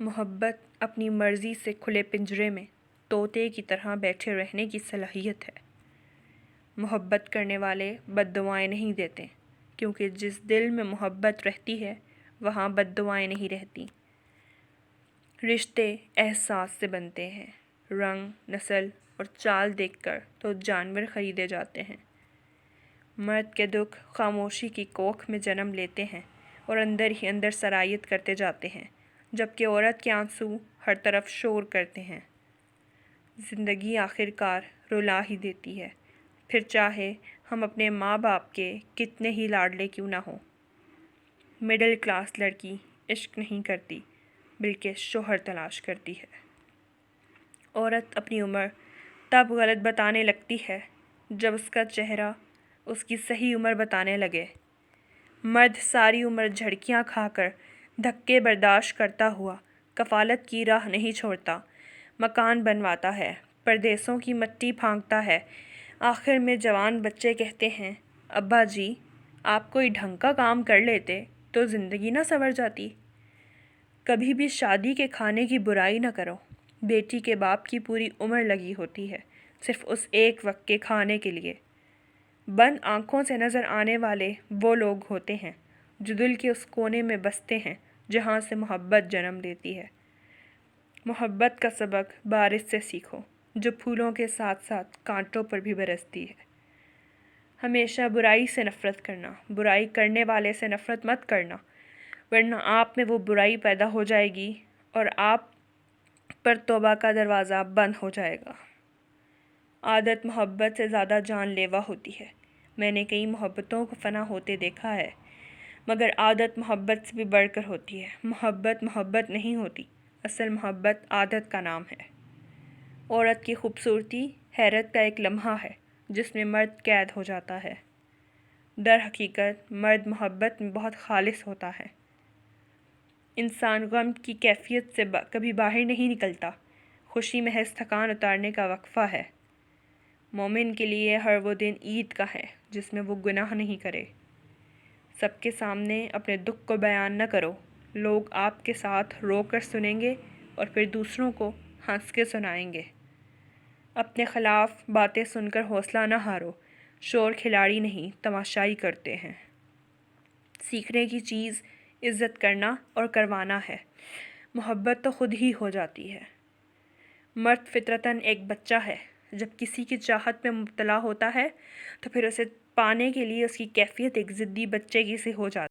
محبت اپنی مرضی سے کھلے پنجرے میں طوطے کی طرح بیٹھے رہنے کی صلاحیت ہے۔ محبت کرنے والے بد دعائیں نہیں دیتے، کیونکہ جس دل میں محبت رہتی ہے وہاں بد دعائیں نہیں رہتی۔ رشتے احساس سے بنتے ہیں، رنگ، نسل اور چال دیکھ کر تو جانور خریدے جاتے ہیں۔ مرد کے دکھ خاموشی کی کوکھ میں جنم لیتے ہیں اور اندر ہی اندر سرایت کرتے جاتے ہیں، جبکہ عورت کے آنسو ہر طرف شور کرتے ہیں۔ زندگی آخرکار رلا ہی دیتی ہے، پھر چاہے ہم اپنے ماں باپ کے کتنے ہی لاڈلے کیوں نہ ہوں۔ مڈل کلاس لڑکی عشق نہیں کرتی بلکہ شوہر تلاش کرتی ہے۔ عورت اپنی عمر تب غلط بتانے لگتی ہے جب اس کا چہرہ اس کی صحیح عمر بتانے لگے۔ مرد ساری عمر جھڑکیاں کھا کر دھکے برداشت کرتا ہوا کفالت کی راہ نہیں چھوڑتا، مکان بنواتا ہے، پردیسوں کی مٹی پھانکتا ہے۔ آخر میں جوان بچے کہتے ہیں، ابا جی آپ کوئی ڈھنگ کا کام کر لیتے تو زندگی نہ سنور جاتی۔ کبھی بھی شادی کے کھانے کی برائی نہ کرو۔ بیٹی کے باپ کی پوری عمر لگی ہوتی ہے صرف اس ایک وقت کے کھانے کے لیے۔ بند آنکھوں سے نظر آنے والے وہ لوگ ہوتے ہیں جو دل کے اس کونے میں بستے ہیں جہاں سے محبت جنم لیتی ہے۔ محبت کا سبق بارش سے سیکھو، جو پھولوں کے ساتھ ساتھ کانٹوں پر بھی برستی ہے۔ ہمیشہ برائی سے نفرت کرنا، برائی کرنے والے سے نفرت مت کرنا، ورنہ آپ میں وہ برائی پیدا ہو جائے گی اور آپ پر توبہ کا دروازہ بند ہو جائے گا۔ عادت محبت سے زیادہ جان لیوا ہوتی ہے۔ میں نے کئی محبتوں کو فنا ہوتے دیکھا ہے، مگر عادت محبت سے بھی بڑھ کر ہوتی ہے۔ محبت محبت نہیں ہوتی، اصل محبت عادت کا نام ہے۔ عورت کی خوبصورتی حیرت کا ایک لمحہ ہے جس میں مرد قید ہو جاتا ہے۔ در حقیقت مرد محبت میں بہت خالص ہوتا ہے۔ انسان غم کی کیفیت سے کبھی باہر نہیں نکلتا، خوشی محض تھکان اتارنے کا وقفہ ہے۔ مومن کے لیے ہر وہ دن عید کا ہے جس میں وہ گناہ نہیں کرے۔ سب کے سامنے اپنے دکھ کو بیان نہ کرو، لوگ آپ کے ساتھ رو کر سنیں گے اور پھر دوسروں کو ہنس کے سنائیں گے۔ اپنے خلاف باتیں سن کر حوصلہ نہ ہارو، شور کھلاڑی نہیں تماشائی کرتے ہیں۔ سیکھنے کی چیز عزت کرنا اور کروانا ہے، محبت تو خود ہی ہو جاتی ہے۔ مرد فطرتاً ایک بچہ ہے، جب کسی کی چاہت میں مبتلا ہوتا ہے تو پھر اسے پانے کے لیے اس کی کیفیت ایک ضدی بچے کی سی ہو جاتی ہے۔